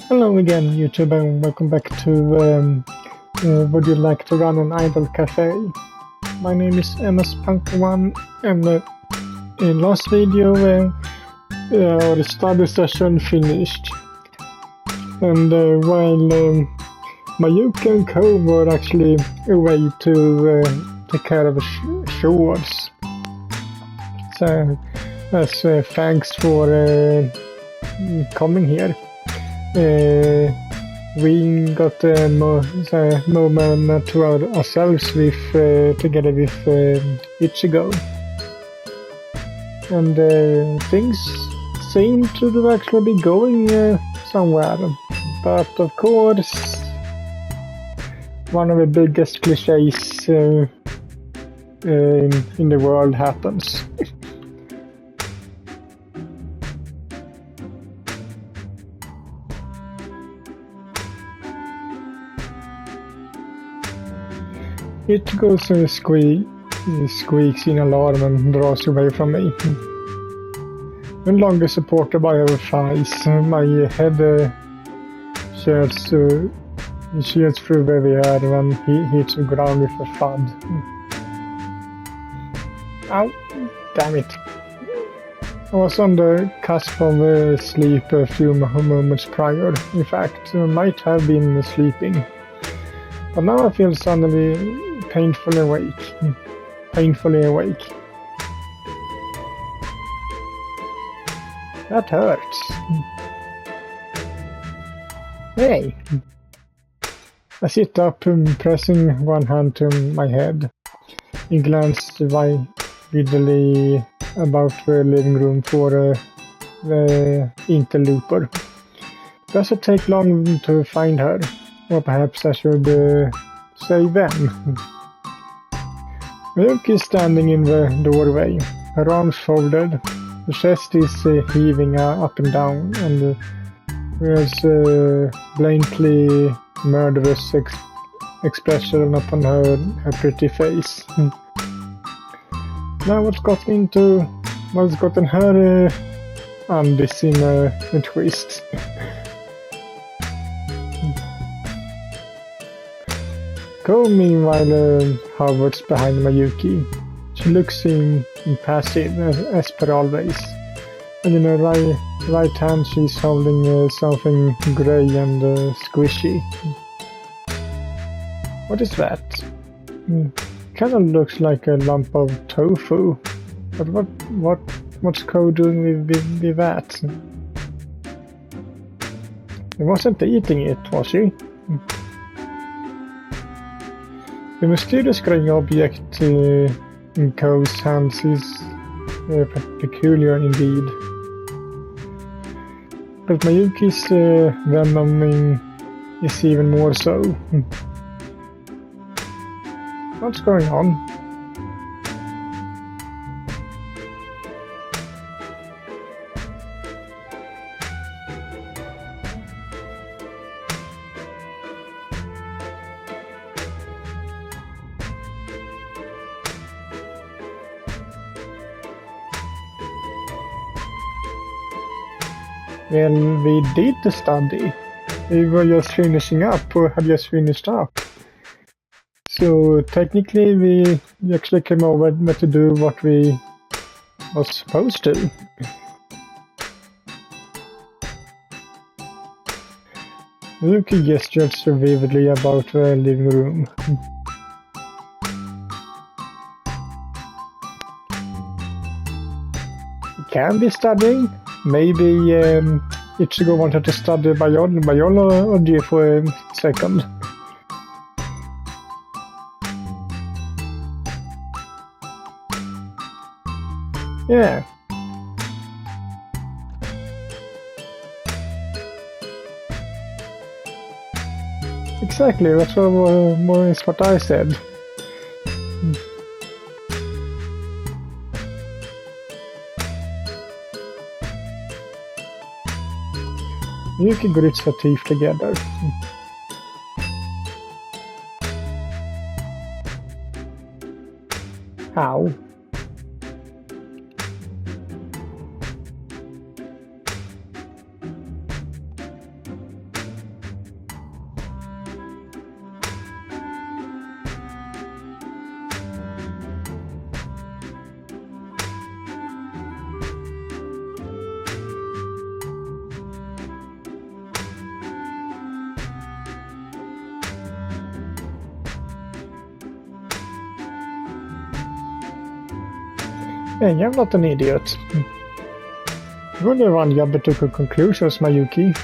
Hello again, YouTube, and welcome back to Would You Like to Run an Idle Cafe? My name is MS.1, and in last video our study session finished, and while Mayuki and Ko were actually away to take care of chores. So as thanks for coming here. We got a moment to ourselves with together with Itchigo, and things seem to actually be going somewhere. But of course, one of the biggest cliches in the world happens. It goes and squeaks in alarm and draws away from me. No longer supported by our thighs, my head shears through the air when he hits the ground with a thud. Ow, damn it. I was on the cusp of sleep a few moments prior. In fact, I might have been sleeping. But now I feel suddenly painfully awake. That hurts. Hey! I sit up, pressing one hand to my head, and glance wildly about the living room for the interlooper. Does it take long to find her? Or perhaps I should say them. Mayuki is standing in the doorway, her arms folded, her chest is heaving up and down, and there's a blatantly murderous expression upon her pretty face. Now what's gotten her undies in a twist? Ko, meanwhile, hovers behind Mayuki. She looks impassive, as per always, and in her right hand she's holding something grey and squishy. What is that? Kinda looks like a lump of tofu, but what's Ko doing with that? She wasn't eating it, was she? The mysterious grey object in Ko's hands is peculiar indeed. But Mayuki's venoming is even more so. What's going on? Well, we did the study. We were just finishing up, or had just finished up. So technically we actually came over to do what we was supposed to. Mayuki gestured so vividly about the living room. Can be studying. Maybe Itchigo wanted to study biology for a second. Yeah. Exactly, that's what I said. Mayuki grits her teeth together. How? Hey, I'm not an idiot. You're the one jumping to conclusions, Mayuki.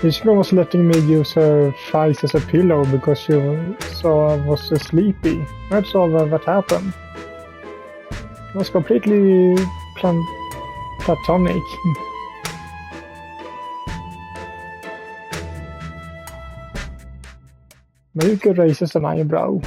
Itchigo was letting me use her thighs as a pillow because she saw I was sleepy. That's all that happened. It was completely platonic. Mayuki raises an eyebrow.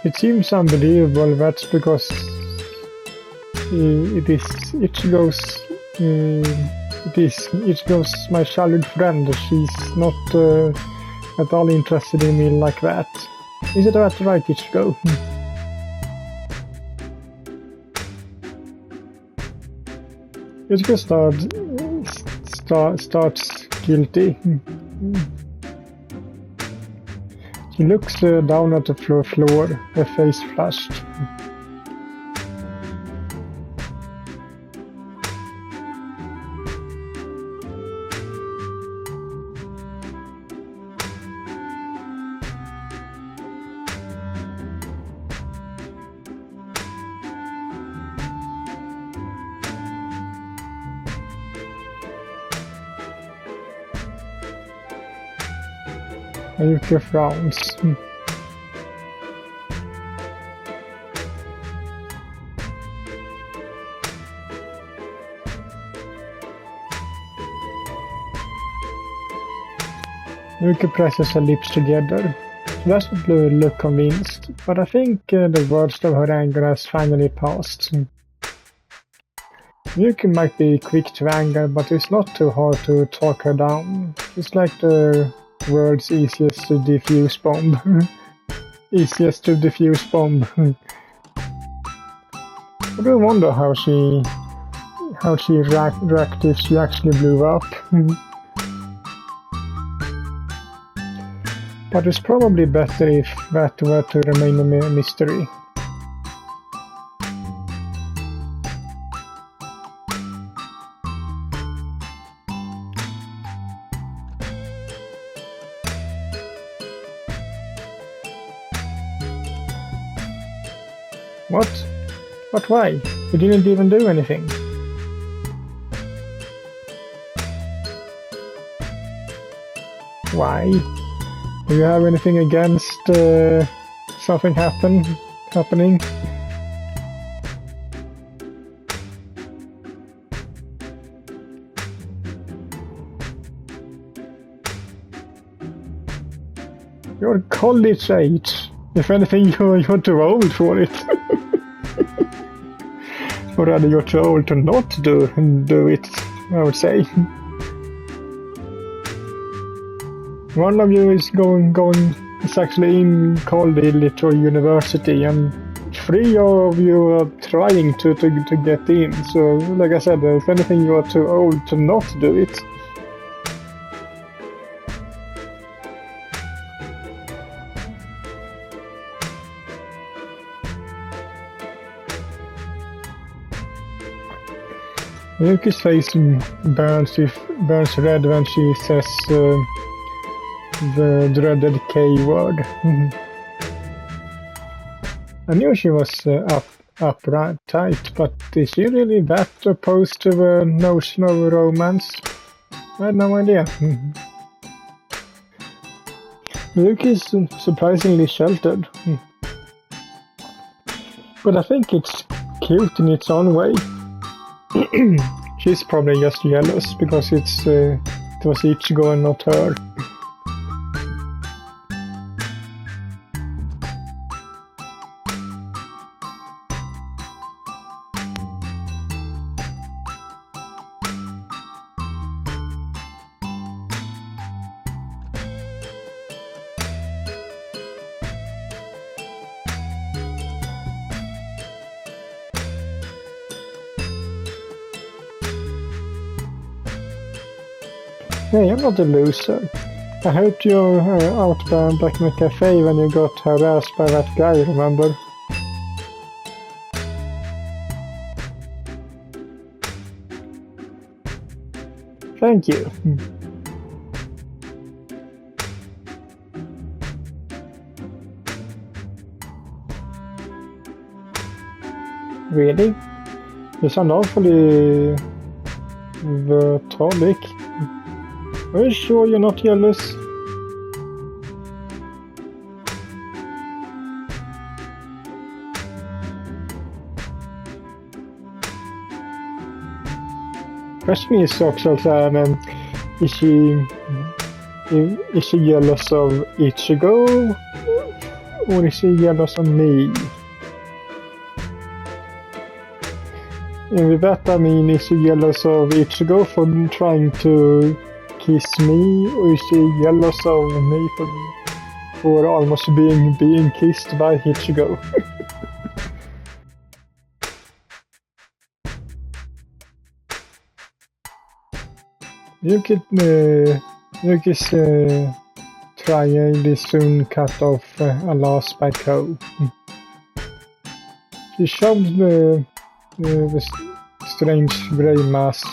It seems unbelievable. That's because it is Itchigo's my childhood friend. She's not at all interested in me like that. Is it that right, Itchigo? Itchigo starts guilty. She looks down at the floor, her face flushed. Mayuki frowns. Mayuki presses her lips together. She doesn't look convinced, but I think the worst of her anger has finally passed. Mayuki might be quick to anger, but it's not too hard to talk her down. She's like the world's easiest to defuse bomb. Easiest to defuse bomb. I do wonder how she reacted if she actually blew up. But it's probably better if that were to remain a mystery. What? But why? You didn't even do anything. Why? Do you have anything against something happening? You're college age. If anything, you're too old for it. Or rather, you're too old to not do it, I would say. One of you is is actually in college or university, and 3 of you are trying to get in. So, like I said, if anything, you are too old to not do it. Yuki's face burns red when she says the dreaded K word. I knew she was upright, but is she really that opposed to the notion of romance? I had no idea. Yuki is surprisingly sheltered. But I think it's cute in its own way. She's probably just jealous because it was Itchigo and not her. Hey, I'm not a loser. I helped you out back in the cafe when you got harassed by that guy, remember? Thank you. Really? You sound awfully Tolic. Are you sure you're not jealous? Question is också is she jealous of Itchigo or is she jealous of me? And with that I mean, is she jealous of Itchigo for trying to kiss me, or is she jealous of me for almost being kissed by Itchigo? You could try this soon cut off a last by Co. She shoved the strange grey mask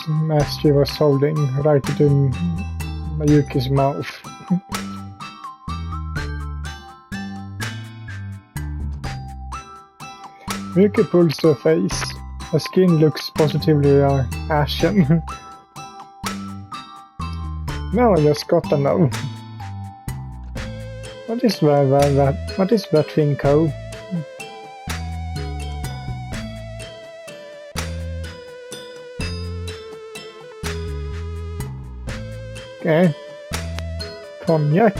she was holding right into Mayuki's mouth. Mayuki pulls her face. Her skin looks positively ashen. Now I just gotta know. What is that thing, Co? Okay. Cognac.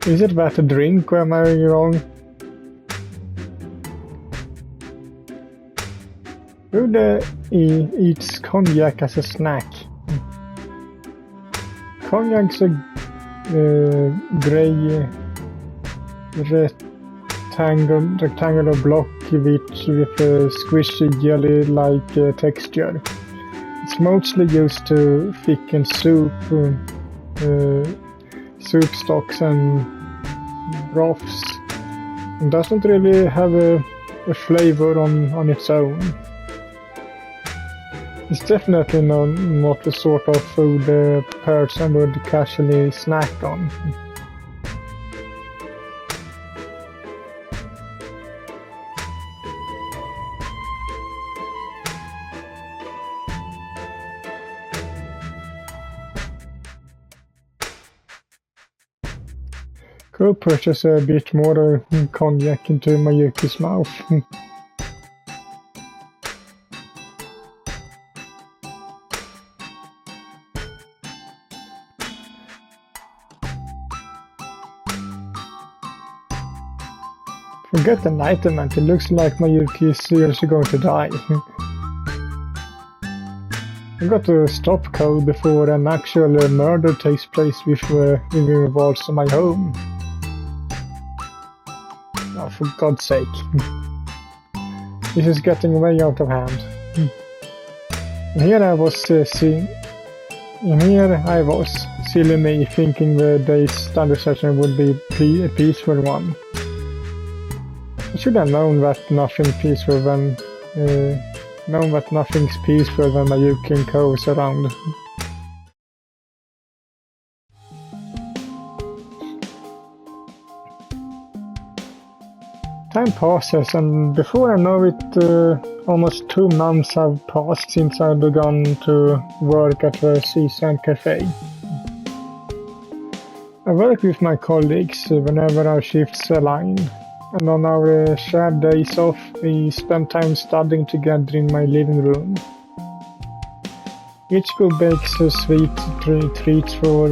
Is it that a drink, or am I wrong? Who eats cognac as a snack? Cognac's a grey rectangular block with a squishy jelly-like texture. It's mostly used to thicken soup stocks and broths. It doesn't really have a flavor on its own. It's definitely not the sort of food a person would casually snack on. Go pushes a bit more cognac into Mayuki's mouth. Forget the enlightenment, it looks like Mayuki is seriously going to die. I got to stop code before an actual murder takes place with involves my home. Oh, for God's sake. This is getting way out of hand. And here I was, silly me, thinking the day's study session would be a peaceful one. I should have known that nothing's peaceful when Mayuki and Co is around. Time passes, and before I know it, almost 2 months have passed since I've begun to work at the Seaside Cafe. I work with my colleagues whenever our shifts align, and on our shared days off, we spend time studying together in my living room. Itchigo bakes sweet treats for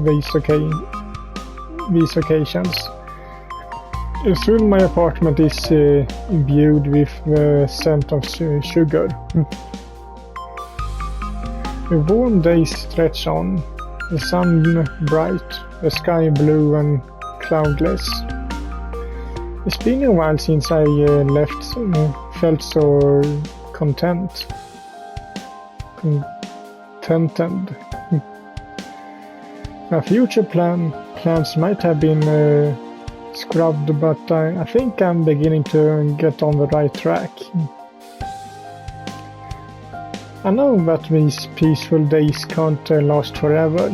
these occasions. Soon my apartment is imbued with the scent of sugar. The warm days stretch on, the sun bright, the sky blue and cloudless. It's been a while since I left, felt so contented. A future plans might have been scrubbed, but I think I'm beginning to get on the right track. I know that these peaceful days can't last forever,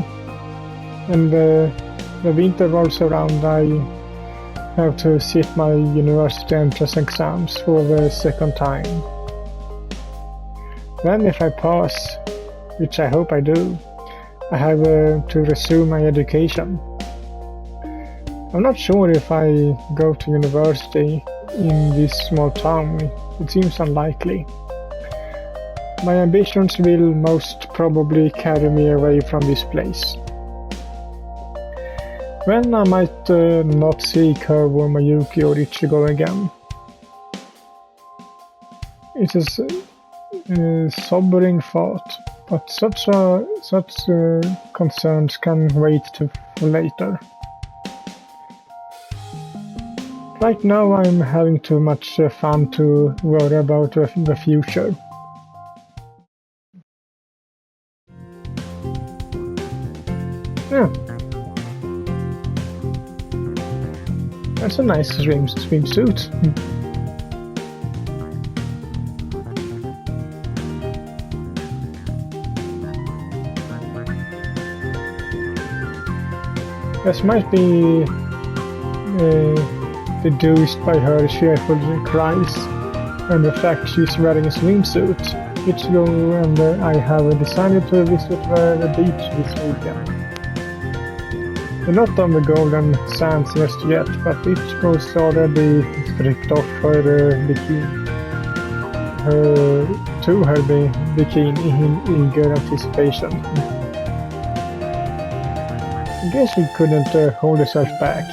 and the winter rolls around. I have to sit my university entrance exams for the second time. Then if I pass, which I hope I do, I have to resume my education. I'm not sure if I go to university in this small town. It seems unlikely. My ambitions will most probably carry me away from this place. Then I might not see Kurbo, Mayuki or Itchigo again. It is a sobering thought, but such concerns can wait for later. Right now I'm having too much fun to worry about the future. Yeah. That's a nice swimsuit. This might be deduced by her cheerful cries and the fact she's wearing a swimsuit. Itchigo and I have decided to visit the beach this weekend. We're not on the golden sands just yet, but Itchigo's already stripped off her bikini. Her bikini in eager anticipation. I guess she couldn't hold herself back.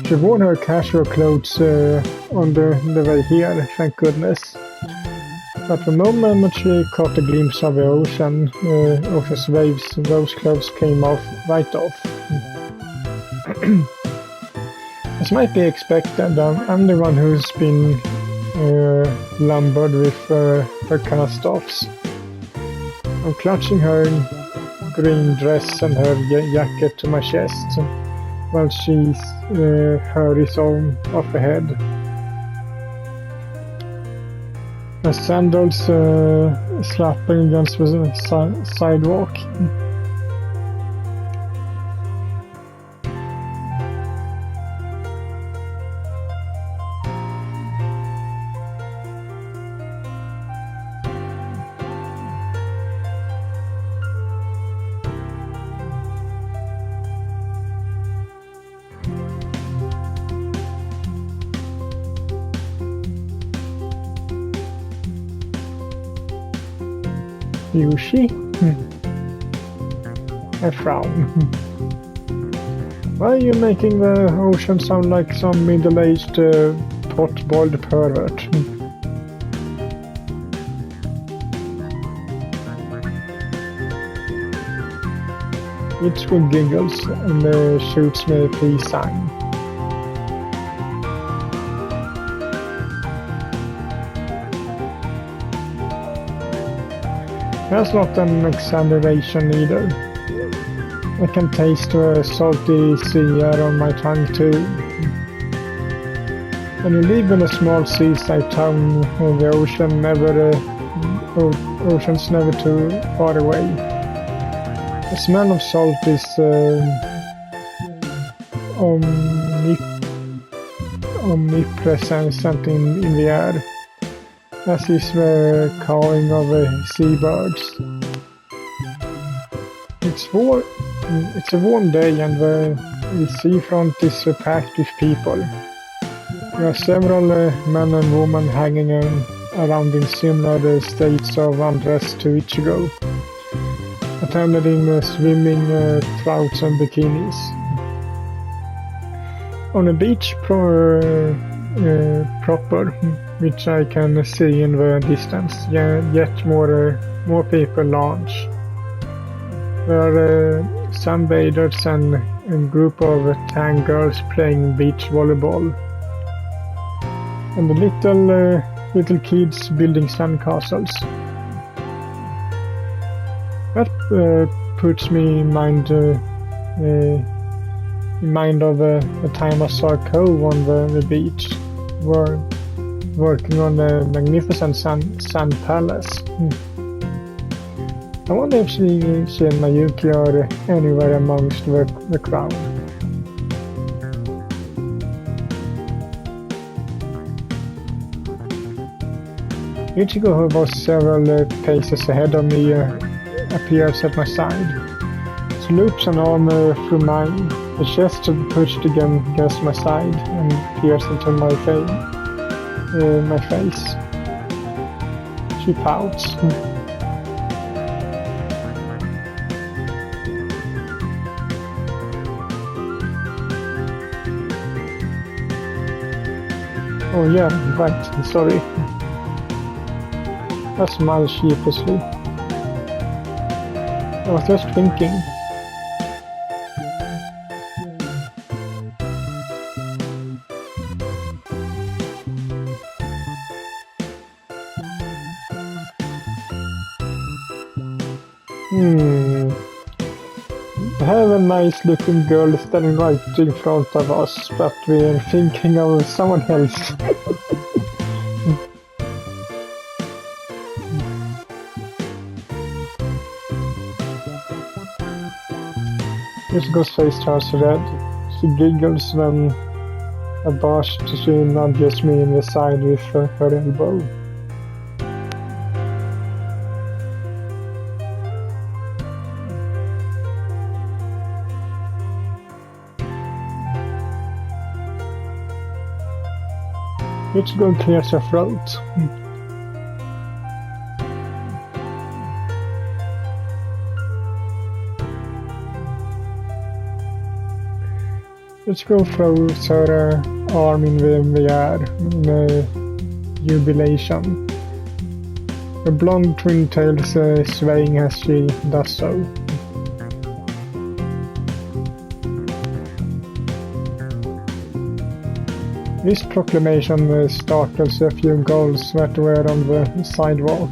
She wore her casual clothes on the way here, thank goodness. But the moment she caught a glimpse of the ocean's waves, those clothes came right off. As might be expected, I'm the one who's been lumbered with her cast-offs. I'm clutching her green dress and her jacket to my chest, while she hurries on off ahead. Her sandals slapping against the sidewalk. Yushi? I frown. Why are you making the ocean sound like some middle-aged pot-boiled pervert? Itchigo giggles and shoots me a peace sign. That's not an exaggeration either. I can taste the salty sea air on my tongue too. When you live in a small seaside town, the ocean's never too far away. The smell of salt is omnipresent in the air, as is the cawing of seabirds. It's a warm day and the seafront is packed with people. There are several men and women hanging around in similar states of undress to Itchigo, attending swimming trouts and bikinis. On a beach proper, which I can see in the distance, yet more people lounge. There are sunbathers and a group of tan girls playing beach volleyball. And the little kids building sandcastles. That puts me in mind of a time I saw Cove on the beach, working on a magnificent sand palace. I wonder if she and Mayuki are anywhere amongst the crowd. Itchigo, who was several paces ahead of me, appears at my side. She loops an arm through mine, the chest pushed against my side and peers into my face. She pouts. Oh yeah, right, sorry. I smiled sheepishly. I was just thinking. We have a nice looking girl standing right in front of us, but we're thinking of someone else. Itchigo's face turns red. She giggles when abashed she nudges me in the side with her elbow. Itchigo clears her throat. Itchigo throws her arm in the air in jubilation. Her blonde twin tails swaying as she does so. This proclamation startles a few girls that were on the sidewalk,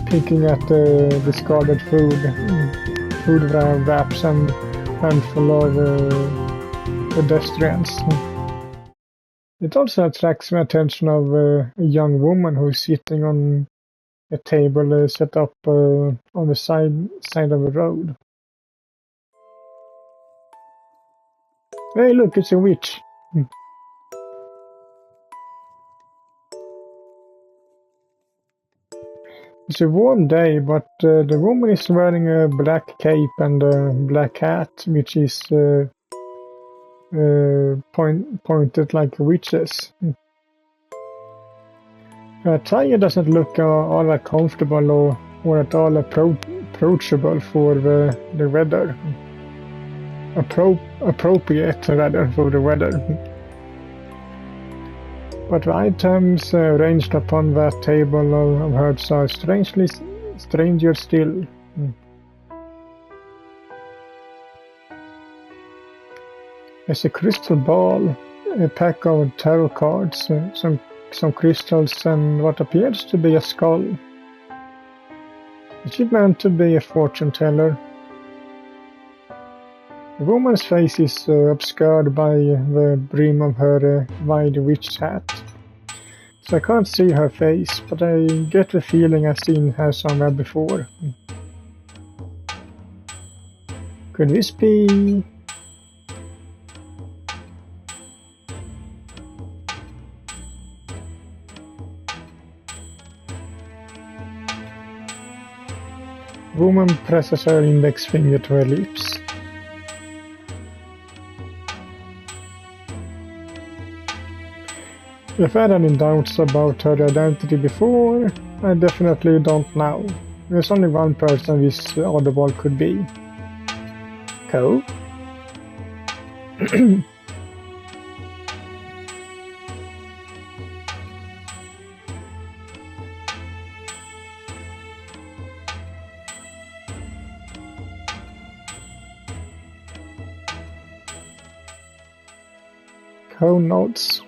picking at the discarded food wraps and handful of pedestrians. It also attracts the attention of a young woman who is sitting on a table set up on the side of the road. Hey, look, it's a witch. It's a warm day, but the woman is wearing a black cape and a black hat, which is pointed like a witch's. Her attire doesn't look all that comfortable or at all approachable for the weather. Appropriate, rather, for the weather. But the items ranged upon that table of hers are stranger still. There's a crystal ball, a pack of tarot cards, some crystals, and what appears to be a skull. Is she meant to be a fortune teller? The woman's face is obscured by the brim of her wide witch hat, so I can't see her face, but I get the feeling I've seen her somewhere before. Could this be... Woman presses her index finger to her lips. If I had any doubts about her identity before, I definitely don't now. There's only one person this oddball could be. Cove? Cone nodes.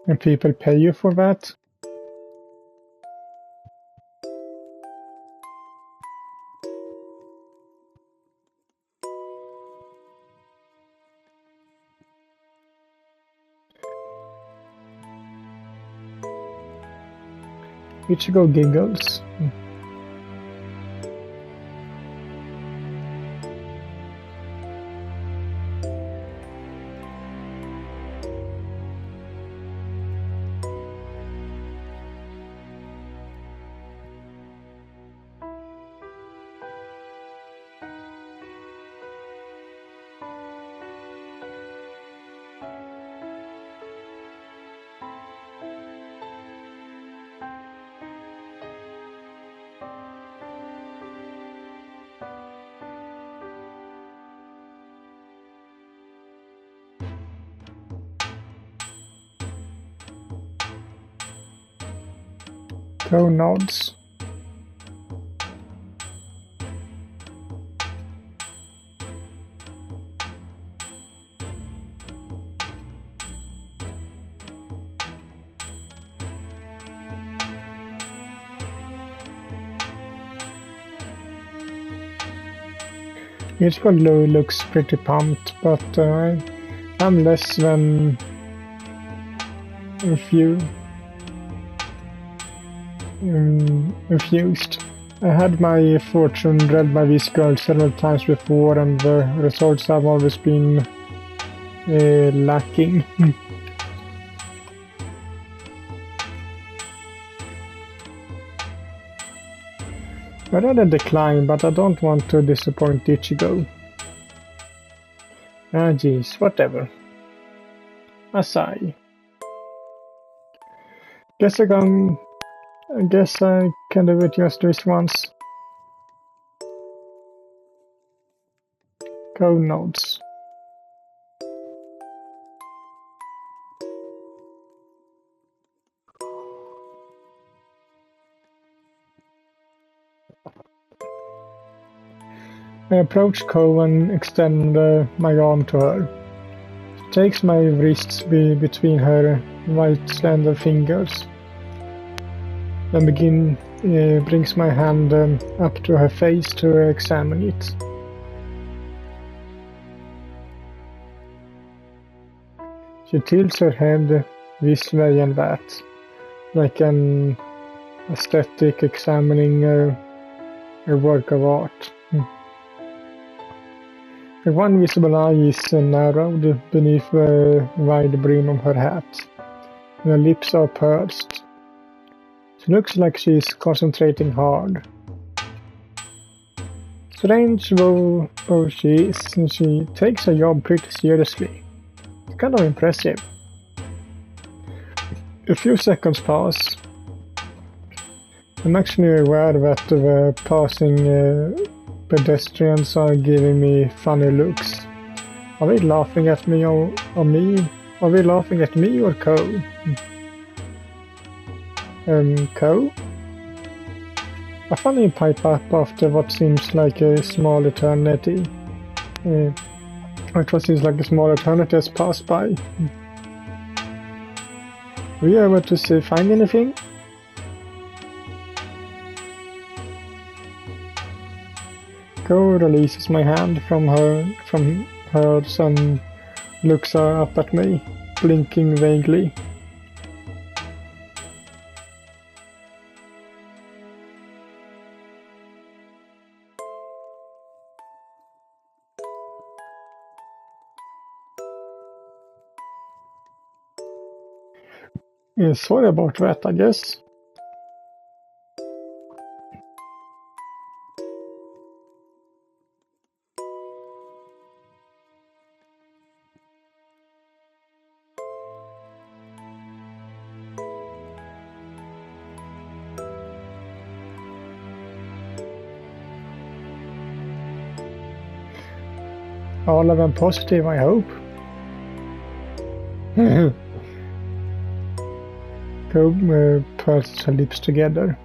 And people pay you for that? Itchigo giggles. Cone nodes. Itchigo looks pretty pumped, but I'm less than infused. I had my fortune read by these girls several times before, and the results have always been lacking. I rather decline, but I don't want to disappoint Itchigo. Ah, geez, whatever. I sigh. Guess I can do it just this once. Code nodes. I approach Ko and extend my arm to her. She takes my wrists between her white slender fingers. Then brings my hand up to her face to examine it. She tilts her head this way and that, like an aesthetic examining a work of art. Her one visible eye is narrowed beneath the wide brim of her hat, and her lips are pursed. She looks like she is concentrating hard. Strange though she is, she takes her job pretty seriously. It's kind of impressive. A few seconds pass. I'm actually aware that the passing pedestrians are giving me funny looks. Are they laughing at me or me? Are they laughing at me or Ko? Ko? A funny pipe up after what seems like a small eternity. What seems like a small eternity has passed by. Were you able to find anything? Ko releases my hand from hers and looks up at me, blinking vaguely. Sorry about that, I guess. All of them positive, I hope. Ko purses her lips together.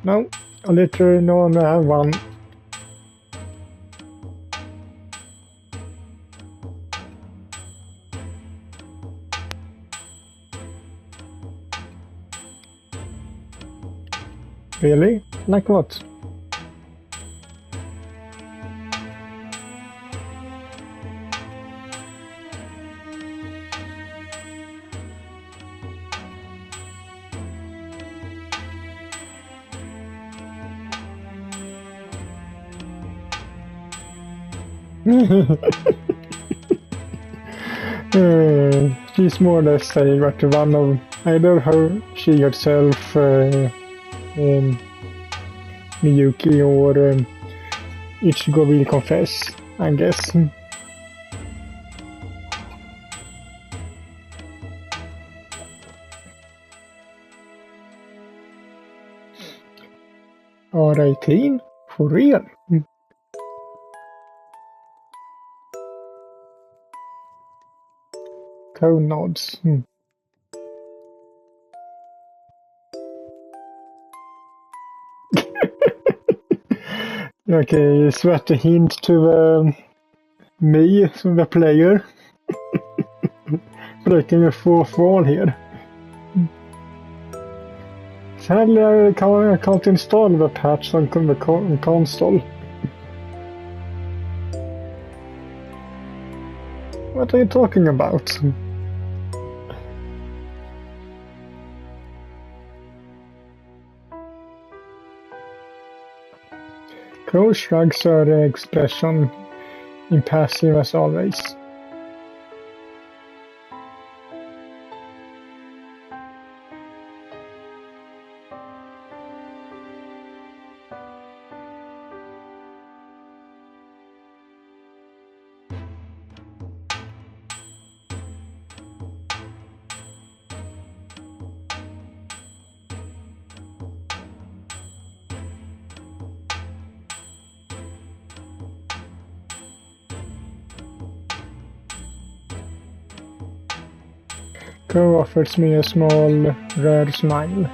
No, I literally no have one. Really? Like what? She's more or less saying that one of either she herself, Miyuki, or Itchigo will confess, I guess. R18? For real? Cone nods. Okay, is that a hint to me, the player? Breaking a fourth wall here. Sadly, I can't install the patch on the console. What are you talking about? Crow shrugs her expression, impassive as always. Crow offers me a small, rare smile.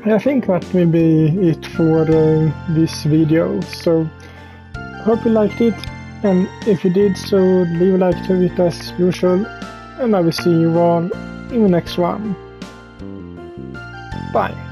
I think that will be it for this video, so hope you liked it, and if you did, so leave a like to it as usual, and I will see you all in the next one. Bye.